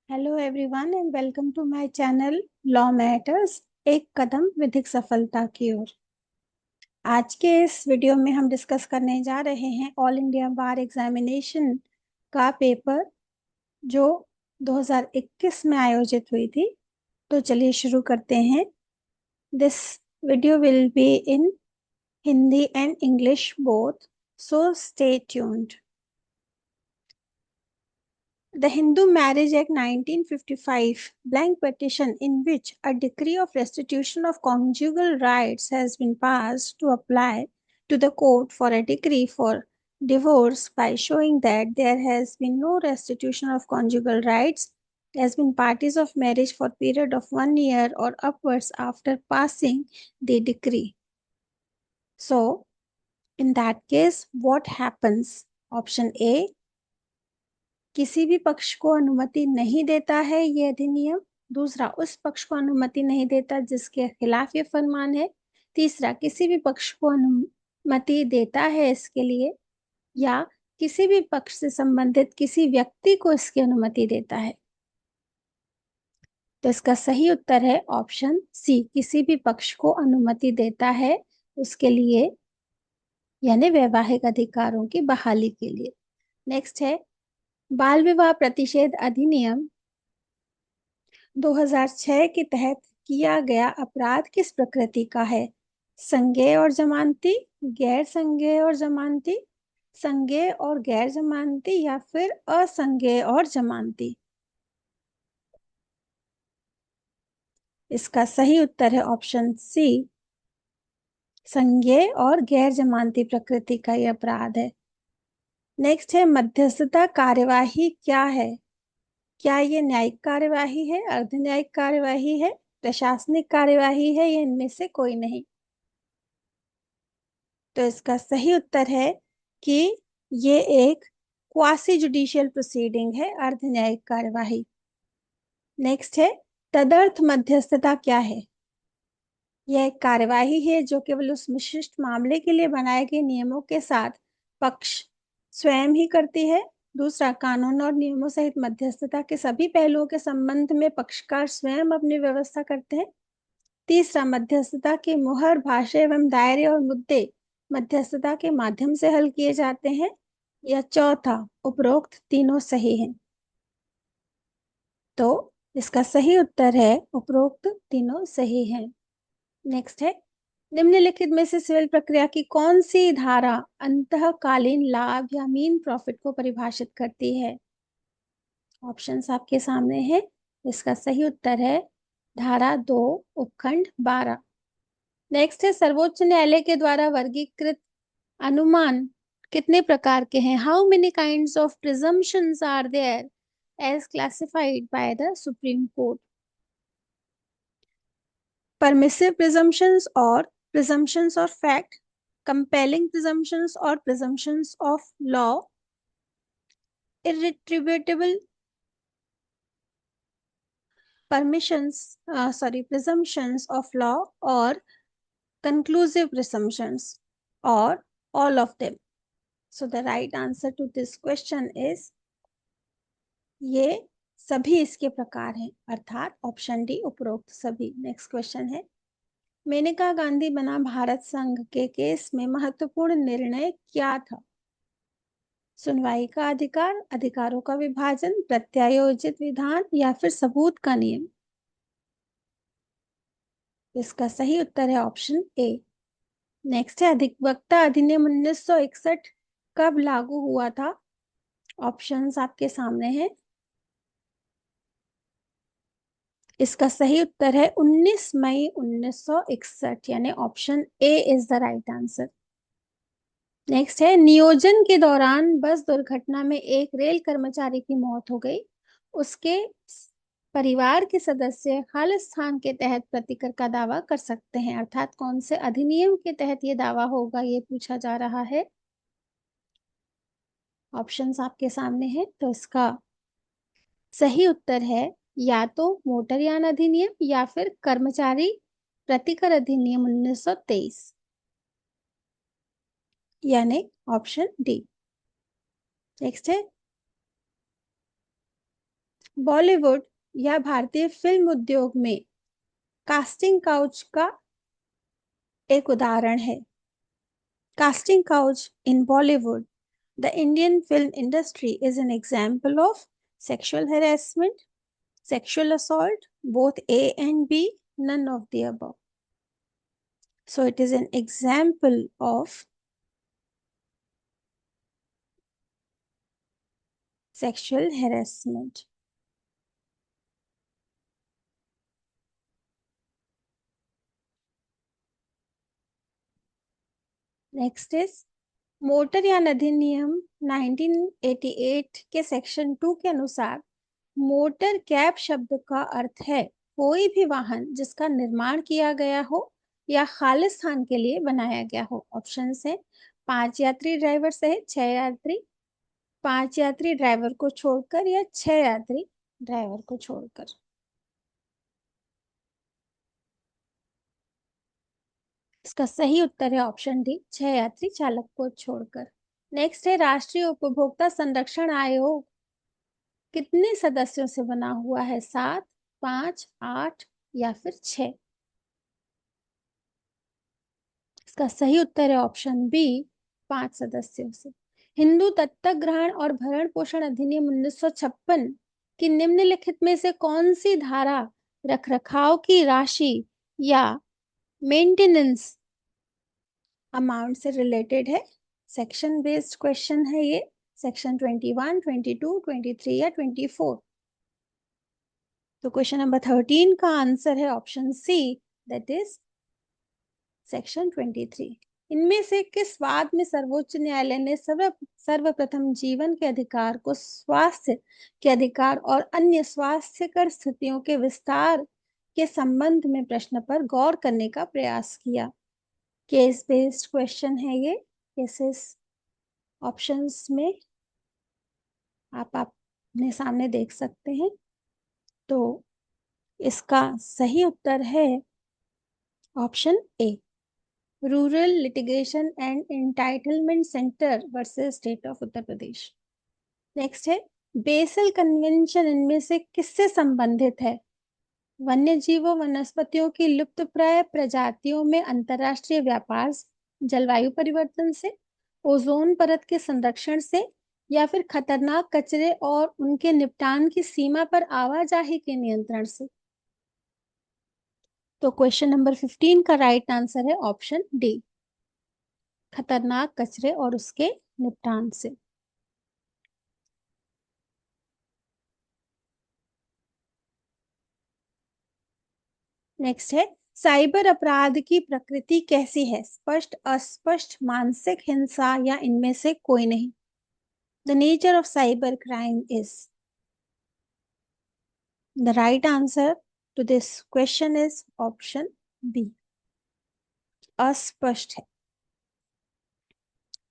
Hello everyone and welcome to my channel law matters, एक कदम विधिक सफलता की ओर। आज के इस वीडियो में हम डिस्कस करने जा रहे हैं ऑल इंडिया बार एग्जामिनेशन का पेपर जो 2021 में आयोजित हुई थी। तो चलिए शुरू करते हैं। This video will be in Hindi and English both, so stay tuned. The Hindu Marriage Act 1955 blank petition, in which a decree of restitution of conjugal rights has been passed, to apply to the court for a decree for divorce by showing that there has been no restitution of conjugal rights, has been parties of marriage for period of 1 year or upwards after passing the decree. So, in that case, what happens? Option A, किसी भी पक्ष को अनुमति नहीं देता है ये अधिनियम। दूसरा, उस पक्ष को अनुमति नहीं देता जिसके खिलाफ ये फरमान है। तीसरा, किसी भी पक्ष को अनुमति देता है इसके लिए, या किसी भी पक्ष से संबंधित किसी व्यक्ति को इसकी अनुमति देता है। तो इसका सही उत्तर है ऑप्शन सी, किसी भी पक्ष को अनुमति देता है उसके लिए, यानी वैवाहिक अधिकारों की बहाली के लिए। नेक्स्ट है, बाल विवाह प्रतिषेध अधिनियम 2006 के तहत किया गया अपराध किस प्रकृति का है? संज्ञेय और जमानती, गैर संज्ञेय और जमानती, संज्ञेय और गैर जमानती, या फिर असंज्ञेय और जमानती? इसका सही उत्तर है ऑप्शन सी, संज्ञेय और गैर जमानती प्रकृति का यह अपराध है। नेक्स्ट है, मध्यस्थता कार्यवाही क्या है? क्या ये न्यायिक कार्यवाही है, अर्ध न्यायिक कार्यवाही है, प्रशासनिक कार्यवाही है, या इनमें से कोई नहीं? तो इसका सही उत्तर है कि ये एक क्वासी जुडिशियल प्रोसीडिंग है, अर्ध न्यायिक कार्यवाही। नेक्स्ट है, तदर्थ मध्यस्थता क्या है? यह एक कार्यवाही है जो केवल उस विशिष्ट मामले के लिए बनाए गए नियमों के साथ पक्ष स्वयं ही करती है। दूसरा, कानून और नियमों सहित मध्यस्थता के सभी पहलुओं के संबंध में पक्षकार स्वयं अपनी व्यवस्था करते हैं। तीसरा, मध्यस्थता के मुहर, भाषा एवं दायरे और मुद्दे मध्यस्थता के माध्यम से हल किए जाते हैं। या चौथा, उपरोक्त तीनों सही हैं। तो इसका सही उत्तर है उपरोक्त तीनों सही हैं। नेक्स्ट है, निम्नलिखित में से सिविल प्रक्रिया की कौन सी धारा अंतःकालीन लाभ या मीन प्रॉफिट को परिभाषित करती है? ऑप्शंस आपके सामने है। इसका सही उत्तर है धारा 2 उपखंड 12। नेक्स्ट है, सर्वोच्च न्यायालय के द्वारा वर्गीकृत अनुमान कितने प्रकार के हैं? How many kinds of presumptions are there as classified by the Supreme Court? Permissive presumptions और presumptions of fact, compelling presumptions और presumptions of law, irretrievable presumptions of law, or conclusive presumptions, or all of them? So the right answer to this question is ये सभी इसके प्रकार हैं, अर्थात option D, उपरोक्त सभी। नेक्स्ट क्वेश्चन है, मेनका गांधी बना भारत संघ के केस में महत्वपूर्ण निर्णय क्या था? सुनवाई का अधिकार, अधिकारों का विभाजन, प्रत्यायोजित विधान, या फिर सबूत का नियम? इसका सही उत्तर है ऑप्शन ए। नेक्स्ट है, अधिवक्ता अधिनियम 1961 कब लागू हुआ था? ऑप्शंस आपके सामने हैं। इसका सही उत्तर है 19 मई 1961, यानी option A is the right answer. Next है, नियोजन के दौरान बस दुर्घटना में एक रेल कर्मचारी की मौत हो गई, उसके परिवार के सदस्य खालिस्तान के तहत प्रतिकर का दावा कर सकते हैं, अर्थात कौन से अधिनियम के तहत ये दावा होगा, ये पूछा जा रहा है। ऑप्शंस आपके सामने हैं। तो इसका सही उत्तर है या तो मोटरयान अधिनियम या फिर कर्मचारी प्रतिकर अधिनियम 1923, यानी ऑप्शन डी। नेक्स्ट है, बॉलीवुड या भारतीय फिल्म उद्योग में कास्टिंग काउच का एक उदाहरण है। Casting couch in Bollywood, the Indian film industry is an example of sexual harassment, sexual assault, both A and B, none of the above. So it is an example of sexual harassment. Next is motor यान अधिनियम 1988 के section 2 के अनुसार motor cab शब्द का अर्थ है कोई भी वाहन जिसका निर्माण किया गया हो या खालिस स्थान के लिए बनाया गया हो। ऑप्शन है 5 यात्री ड्राइवर सहित 6 यात्री, 5 यात्री ड्राइवर को छोड़कर या 6 यात्री ड्राइवर को छोड़कर। इसका सही उत्तर है ऑप्शन डी, 6 यात्री चालक को छोड़कर। नेक्स्ट है राष्ट्रीय उपभोक्ता संरक्षण आयोग कितने सदस्यों से बना हुआ है? 7, 5, 8 या फिर 6? इसका सही उत्तर है ऑप्शन बी, 5 सदस्यों से। हिंदू दत्तक ग्रहण और भरण पोषण अधिनियम 1956 की निम्नलिखित में से कौन सी धारा रखरखाव की राशि या मेंटेनेंस अमाउंट से रिलेटेड है? सेक्शन बेस्ड क्वेश्चन है ये। सेक्शन 21, 22, 23 या 24। तो क्वेश्चन नंबर 13 का आंसर है option C, that is section 23। इनमें से किस वाद में सर्वोच्च न्यायालय ने सर्वप्रथम जीवन के अधिकार को स्वास्थ्य के अधिकार और अन्य स्वास्थ्यकर स्थितियों के विस्तार के संबंध में प्रश्न पर गौर करने का प्रयास किया? केस बेस्ड क्वेश्चन है ये। केसेस ऑप्शंस में आप अपने सामने देख सकते हैं। तो इसका सही उत्तर है option A, rural litigation and entitlement centre versus state of Uttar Pradesh. Next है बेसल कन्वेंशन इनमें से किससे संबंधित है? वन्य जीवों वनस्पतियों की लुप्तप्राय प्रजातियों में अंतरराष्ट्रीय व्यापार, जलवायु परिवर्तन से, ओजोन परत के संरक्षण से, या फिर खतरनाक कचरे और उनके निपटान की सीमा पर आवाजाही के नियंत्रण से? तो क्वेश्चन नंबर 15 का राइट आंसर है ऑप्शन डी, खतरनाक कचरे और उसके निपटान से। नेक्स्ट है साइबर अपराध की प्रकृति कैसी है? स्पष्ट, अस्पष्ट, मानसिक हिंसा या इनमें से कोई नहीं? The nature of cyber crime is, the right answer to this question is option B, अस्पष्ट है।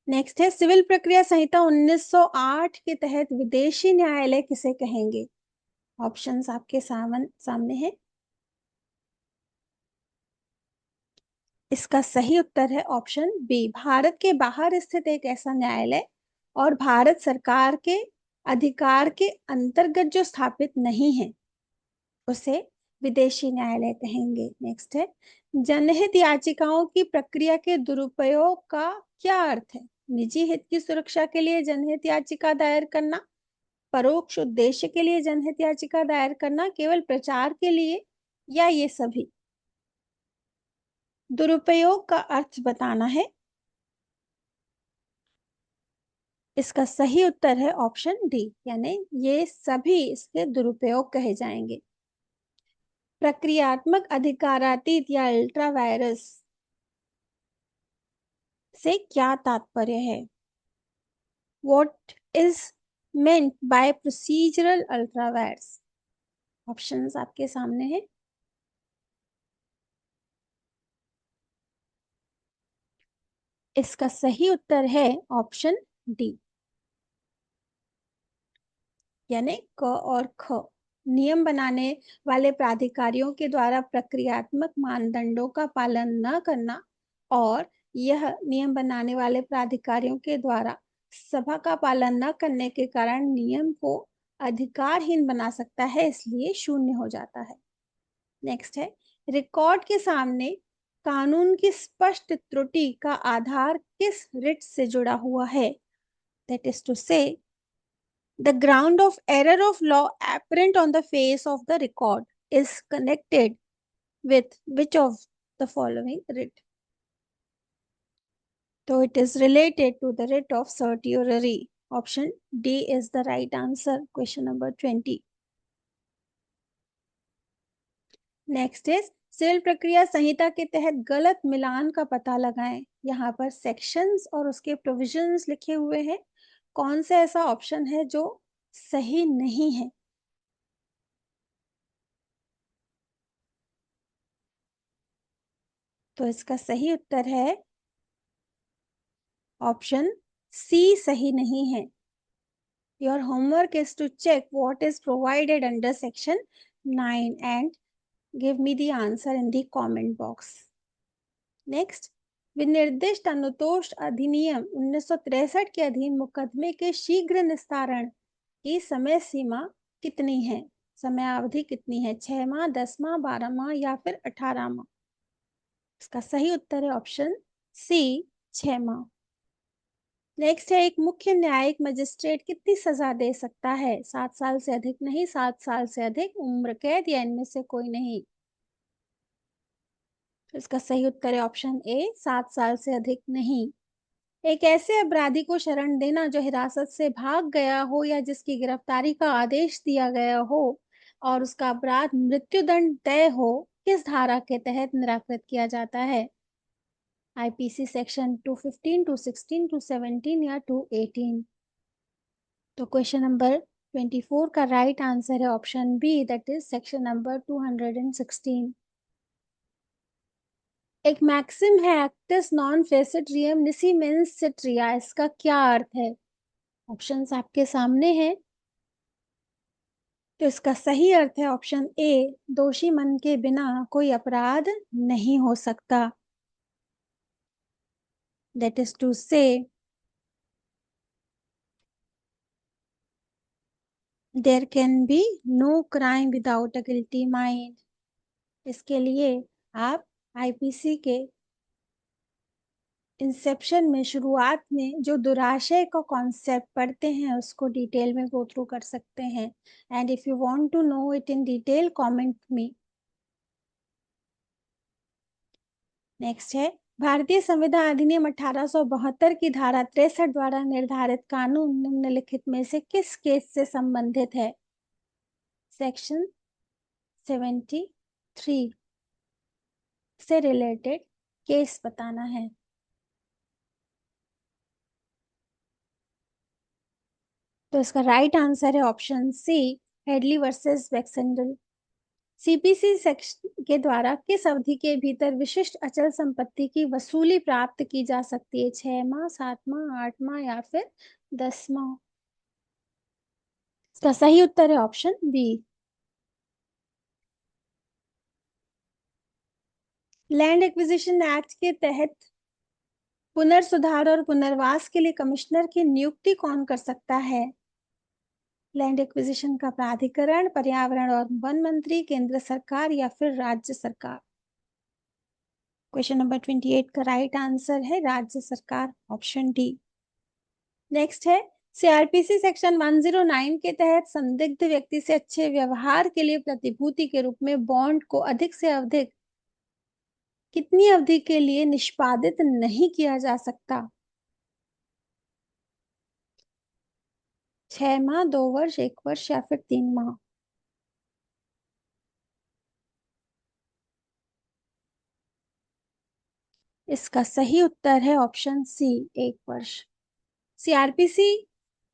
नेक्स्ट है सिविल प्रक्रिया संहिता 1908 के तहत विदेशी न्यायालय किसे कहेंगे? ऑप्शंस आपके सामने है। इसका सही उत्तर है ऑप्शन बी, भारत के बाहर स्थित एक ऐसा न्यायालय और भारत सरकार के अधिकार के अंतर्गत जो स्थापित नहीं है उसे विदेशी न्यायालय कहेंगे। नेक्स्ट है जनहित याचिकाओं की प्रक्रिया के दुरुपयोग का क्या अर्थ है? निजी हित की सुरक्षा के लिए जनहित याचिका दायर करना, परोक्ष उद्देश्य के लिए जनहित याचिका दायर करना, केवल प्रचार के लिए, या ये सभी? दुरुपयोग का अर्थ बताना है। इसका सही उत्तर है ऑप्शन डी, यानी ये सभी इसके दुरुपयोग कहे जाएंगे। प्रक्रियात्मक अधिकारातीत या अल्ट्रा वायरस से क्या तात्पर्य है? What is meant by procedural ultra vires? Options आपके सामने है। इसका सही उत्तर है ऑप्शन डी, यानी क और ख। नियम बनाने वाले प्राधिकारियों के द्वारा प्रक्रियात्मक मानदंडों का पालन न करना और यह नियम बनाने वाले प्राधिकारियों के द्वारा सभा का पालन न करने के कारण नियम को अधिकारहीन बना सकता है, इसलिए शून्य हो जाता है। नेक्स्ट है, रिकॉर्ड के सामने कानून की स्पष्ट त्रुटि का आधार किस रिट से जुड़ा हुआ है? दैट इज टू से the ground of error of law apparent on the face of the record is connected with which of the following writ? So it is related to the writ of certiorari. Option D is the right answer. Question number 20. Next is civil प्रक्रिया संहिता के तहत गलत मिलान का पता लगाएं। यहाँ पर सेक्शंस और उसके प्रोविजंस लिखे हुए हैं। कौन सा ऐसा ऑप्शन है जो सही नहीं है? तो इसका सही उत्तर है ऑप्शन सी, सही नहीं है। Your homework is to check what is provided under section 9 and give me the answer in the comment box. Next, विनिर्दिष्ट अनुतोष अधिनियम 1963 के अधीन मुकदमे के शीघ्र निस्तारण की समय सीमा कितनी है? समयावधि कितनी है? 6 माह, 10 माह, 12 माह या फिर 18 माह? इसका सही उत्तर है ऑप्शन सी, 6 माह। नेक्स्ट है, एक मुख्य न्यायिक मजिस्ट्रेट कितनी सजा दे सकता है? 7 साल से अधिक नहीं, 7 साल से अधिक, उम्र कैद या इनमें से कोई नहीं? तो इसका सही उत्तर है ऑप्शन ए, 7 साल से अधिक नहीं। एक ऐसे अपराधी को शरण देना जो हिरासत से भाग गया हो या जिसकी गिरफ्तारी का आदेश दिया गया हो और उसका अपराध मृत्युदंड तय हो, किस धारा के तहत निराकृत किया जाता है? आईपीसी सेक्शन 215, 216, 217 या 218? तो क्वेश्चन नंबर 24 का राइट आंसर है option B, that is section number 216। एक मैक्सिम है एक्टिस नॉन फेसिट रियम निसी मेंस सिट्रिया, इसका क्या अर्थ है? ऑप्शंस आपके सामने हैं। तो इसका सही अर्थ है ऑप्शन ए, दोषी मन के बिना कोई अपराध नहीं हो सकता। That is to say there can be no crime without a guilty mind. इसके लिए आप आईपीसी के इंसेप्शन में, शुरुआत में जो दुराशय का कॉन्सेप्ट पढ़ते हैं उसको डिटेल में गो थ्रू कर सकते हैं। And if you want to know it in detail, comment me. Next है, भारतीय संविधान अधिनियम 1872 की धारा 63 द्वारा निर्धारित कानून निम्नलिखित में से किस केस से संबंधित है? सेक्शन 73 से रिलेटेड केस बताना है। तो इसका राइट आंसर है option C, Hadley versus Baxendale. CPC section के द्वारा किस अवधि के भीतर विशिष्ट अचल संपत्ति की वसूली प्राप्त की जा सकती है? 6 माह, 7 माह, 8 माह या फिर 10 माह? इसका सही उत्तर है option B. Land acquisition act के तहत पुनर्सुधार और पुनर्वास के लिए कमिश्नर की नियुक्ति कौन कर सकता है? लैंड एक्विजिशन का प्राधिकरण, पर्यावरण और वन मंत्री, केंद्र सरकार या फिर राज्य सरकार? क्वेश्चन नंबर 28 का राइट आंसर है राज्य सरकार, ऑप्शन डी। नेक्स्ट है, सीआरपीसी सेक्शन 109 के तहत संदिग्ध व्यक्ति से अच्छे व्यवहार के लिए प्रतिभूति के रूप में बॉन्ड को अधिक से अधिक कितनी अवधि के लिए निष्पादित नहीं किया जा सकता? 6 माह, 2 वर्ष, 1 वर्ष या फिर 3 माह? इसका सही उत्तर है ऑप्शन सी, 1 वर्ष। सीआरपीसी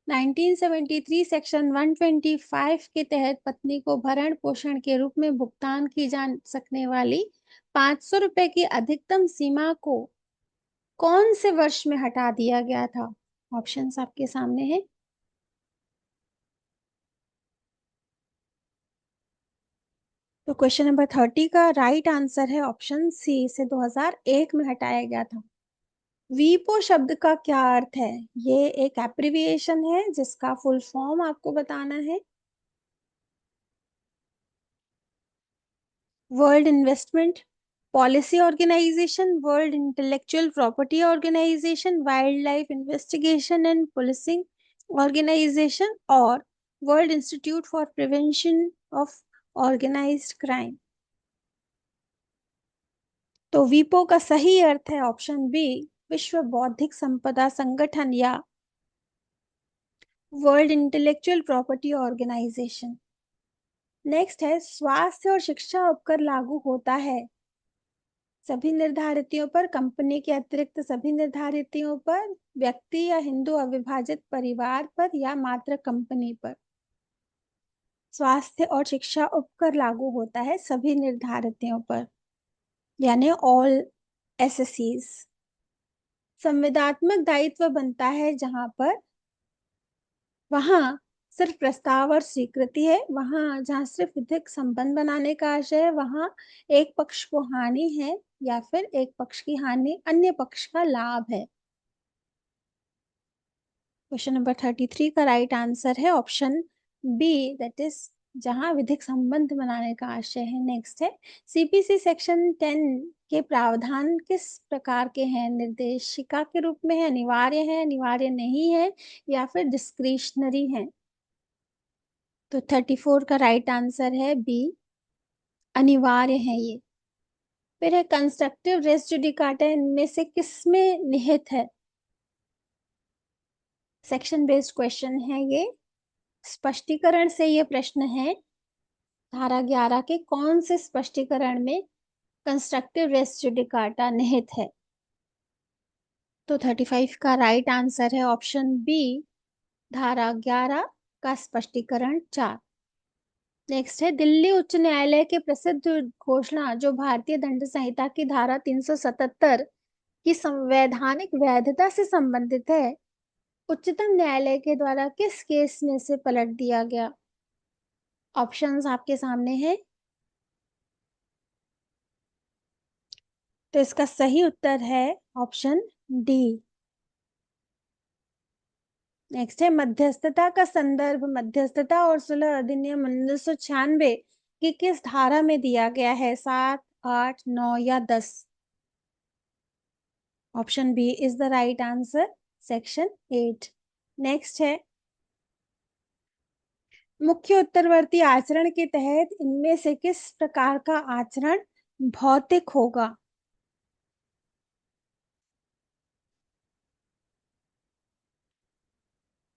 1973 सेक्शन 125 के तहत पत्नी को भरण पोषण के रूप में भुगतान की जा सकने वाली 500 रुपए की अधिकतम सीमा को कौन से वर्ष में हटा दिया गया था? ऑप्शंस आपके सामने हैं। तो क्वेश्चन नंबर 30 का राइट आंसर है ऑप्शन सी, से 2001 में हटाया गया था। वीपो शब्द का क्या अर्थ है? ये एक एब्रिविएशन है जिसका फुल फॉर्म आपको बताना है। World Investment Policy Organization, World intellectual property Organization, Wildlife Investigation and Policing Organization और World Institute for Prevention of Organized Crime. तो वीपो का सही अर्थ है ऑप्शन बी, विश्व बौद्धिक संपदा संगठन या world intellectual property organisation. Next है, स्वास्थ्य और शिक्षा उपकर लागू होता है सभी निर्धारितियों पर, कंपनी के अतिरिक्त सभी निर्धारितियों पर, व्यक्ति या हिंदू अविभाजित परिवार पर या मात्र कंपनी पर। स्वास्थ्य और शिक्षा उपकर लागू होता है सभी निर्धारितियों पर, यानी ऑल एसएससीज। संविदात्मक दायित्व बनता है जहां पर वहां सिर्फ प्रस्ताव और स्वीकृति है, वहां जहां सिर्फ विधिक संबंध बनाने का आशय है, वहां एक पक्ष को हानि है या फिर एक पक्ष की हानि अन्य पक्ष का लाभ है। क्वेश्चन नंबर 33 का राइट आंसर है ऑप्शन बी, दैट इज जहां विधिक संबंध बनाने का आशय है। नेक्स्ट है, सीपीसी सेक्शन 10 के प्रावधान किस प्रकार के हैं? निर्देशिका के रूप में है, अनिवार्य है, अनिवार्य नहीं है या फिर डिस्क्रिशनरी है? तो 34 का राइट आंसर है बी, अनिवार्य है ये। फिर है, कंस्ट्रक्टिव रेस जुडिकाटा इनमें से किसमें निहित है? सेक्शन बेस्ड क्वेश्चन है ये। स्पष्टीकरण से ये प्रश्न है, धारा 11 के कौन से स्पष्टीकरण में कंस्ट्रक्टिव रेस जुडिकाटा निहित है? तो 35 का राइट आंसर है ऑप्शन बी, धारा 11 का स्पष्टीकरण 4। नेक्स्ट है, दिल्ली उच्च न्यायालय के प्रसिद्ध घोषणा जो भारतीय दंड संहिता की धारा 377 की संवैधानिक वैधता से संबंधित है, उच्चतम न्यायालय के द्वारा किस केस में से पलट दिया गया? ऑप्शंस आपके सामने हैं। तो इसका सही उत्तर है ऑप्शन डी। नेक्स्ट है, मध्यस्थता का संदर्भ मध्यस्थता और सुलह अधिनियम 1996 की किस धारा में दिया गया है? 7, 8, 9 या 10? Option B is the right answer, section 8। Next है, मुख्य उत्तरवर्ती आचरण के तहत इनमें से किस प्रकार का आचरण भौतिक होगा?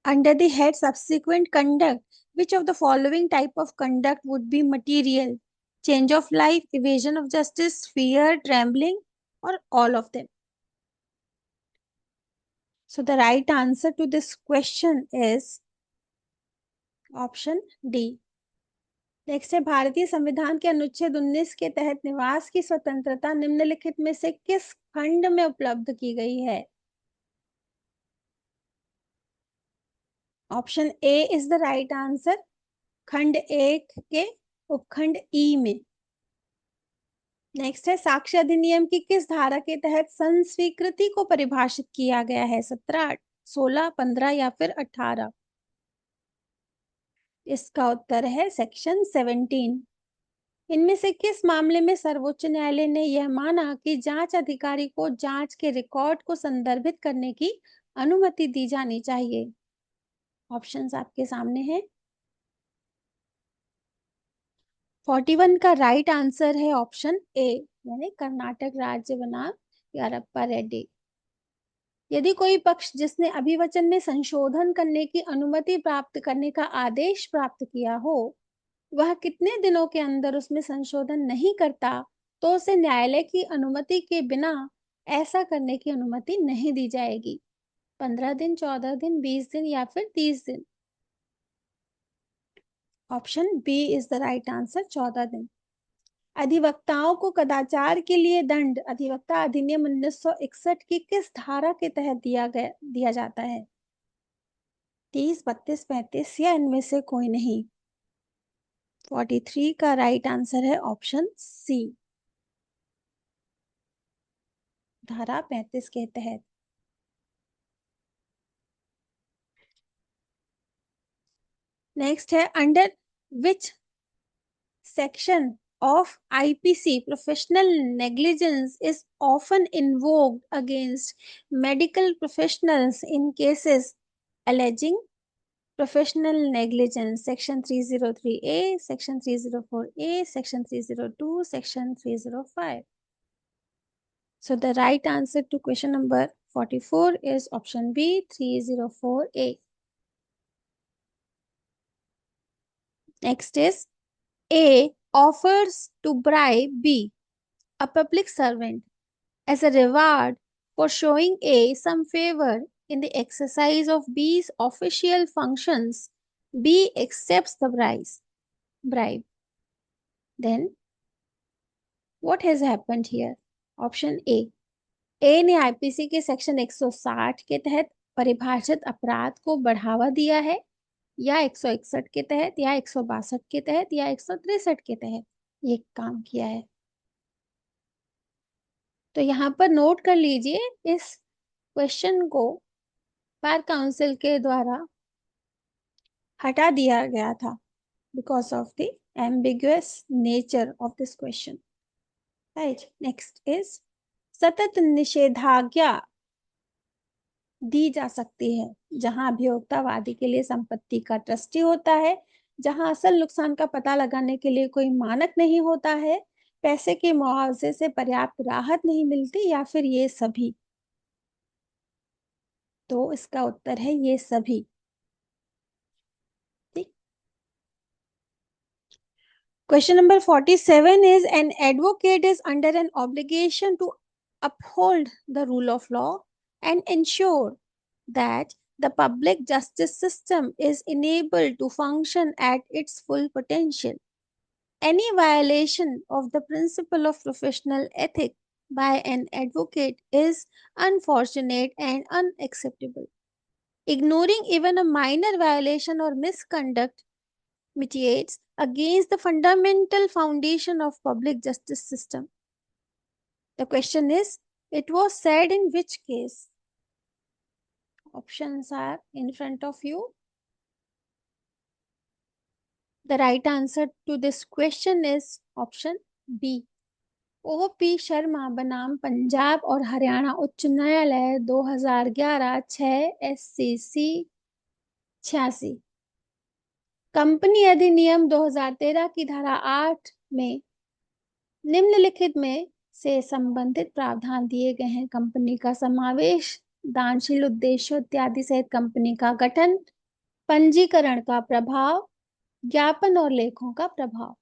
Under the head subsequent conduct, which of the following type of conduct would be material? Change of life, evasion of justice, fear, trembling, or all of them? So the right answer to this question is option D. Next है, भारतीय संविधान के अनुच्छेद 19 के तहत निवास की स्वतंत्रता निम्नलिखित में से किस खंड में उपलब्ध की गई है? Option A is the right answer, खंड 1 के उपखंड ई में। नेक्स्ट है, साक्ष्य अधिनियम की किस धारा के तहत संस्वीकृति को परिभाषित किया गया है? 17, 16, 15 या फिर 18? इसका उत्तर है सेक्शन 17। इनमें से किस मामले में सर्वोच्च न्यायालय ने यह माना कि जांच अधिकारी को जांच के रिकॉर्ड को संदर्भित करने की अनुमति दी जानी चाहिए? ऑप्शंस आपके सामने हैं। 41 का राइट आंसर है ऑप्शन ए, यानी कर्नाटक राज्य बनाम यारप्पा रेड्डी। यदि कोई पक्ष जिसने अभिवचन में संशोधन करने की अनुमति प्राप्त करने का आदेश प्राप्त किया हो, वह कितने दिनों के अंदर उसमें संशोधन नहीं करता तो उसे न्यायालय की अनुमति के बिना ऐसा करने की अनुमति नहीं दी जाएगी? 15 दिन, 14 दिन, 20 दिन या फिर 30 दिन? Option B is the right answer, 14 दिन। अधिवक्ताओं को कदाचार के लिए दंड अधिवक्ता अधिनियम 1961 की किस धारा के तहत दिया जाता है? 30, 32, 35 या इनमें से कोई नहीं? 43 का राइट आंसर है ऑप्शन सी, धारा 35 के तहत। नेक्स्ट है, under which section of IPC, professional negligence is often invoked against medical professionals in cases alleging professional negligence. Section 303A, Section 304A, Section 302, Section 305. So the right answer to question number 44 is option B, 304A. Next is, A offers to bribe B, a public servant, as a reward for showing A some favor in the exercise of B's official functions. B accepts the bribe. Then what has happened here? Option A. ए ने IPC के section 160 के तहत परिभाषित अपराध को बढ़ावा दिया है, या 161 के तहत, या 162 के तहत, या 163 के तहत ये काम किया है। तो यहाँ पर नोट कर लीजिए, इस क्वेश्चन को बार काउंसिल के द्वारा हटा दिया गया था because of the ambiguous nature of this question. Right. Next is, सतत निषेधाज्ञा दी जा सकती है जहां अभियोक्तावादी के लिए संपत्ति का ट्रस्टी होता है, जहां असल नुकसान का पता लगाने के लिए कोई मानक नहीं होता है, पैसे के मुआवजे से पर्याप्त राहत नहीं मिलती, या फिर ये सभी। तो इसका उत्तर है ये सभी। Question number 47 is, an advocate is under an obligation to uphold the rule of law and ensure that the public justice system is enabled to function at its full potential. Any violation of the principle of professional ethics by an advocate is unfortunate and unacceptable. Ignoring even a minor violation or misconduct militates against the fundamental foundation of public justice system. The question is, it was said in which case? Options are in front of you. The right answer to this question is option B. O.P. Sharma बनाम पंजाब और हरियाणा उच्च न्यायालय 2011 6 SCC 86। Company अधिनियम 2013 की धारा 8 में निम्नलिखित में से संबंधित प्रावधान दिए गए हैं। कंपनी का समावेश, दानशील उद्देश्य इत्यादि सहित कंपनी का गठन, पंजीकरण का प्रभाव, ज्ञापन और लेखों का प्रभाव।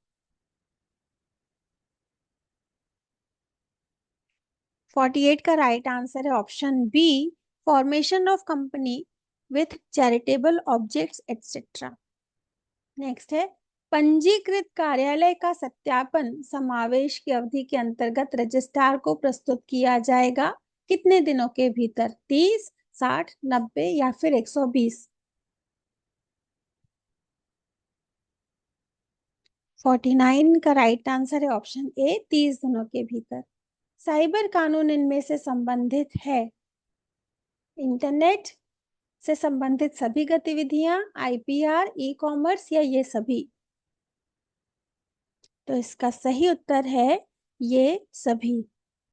48 का राइट आंसर है option B, formation of company with charitable objects etcetera. Next है, पंजीकृत कार्यालय का सत्यापन समावेश की अवधि के अंतर्गत रजिस्ट्रार को प्रस्तुत किया जाएगा कितने दिनों के भीतर? 30, 60, 90 या फिर 120? 49 का राइट आंसर है ऑप्शन ए, 30 दिनों के भीतर। साइबर कानून इनमें से संबंधित है इंटरनेट से संबंधित सभी गतिविधियां, आईपीआर, ई कॉमर्स, या ये सभी? तो इसका सही उत्तर है ये सभी।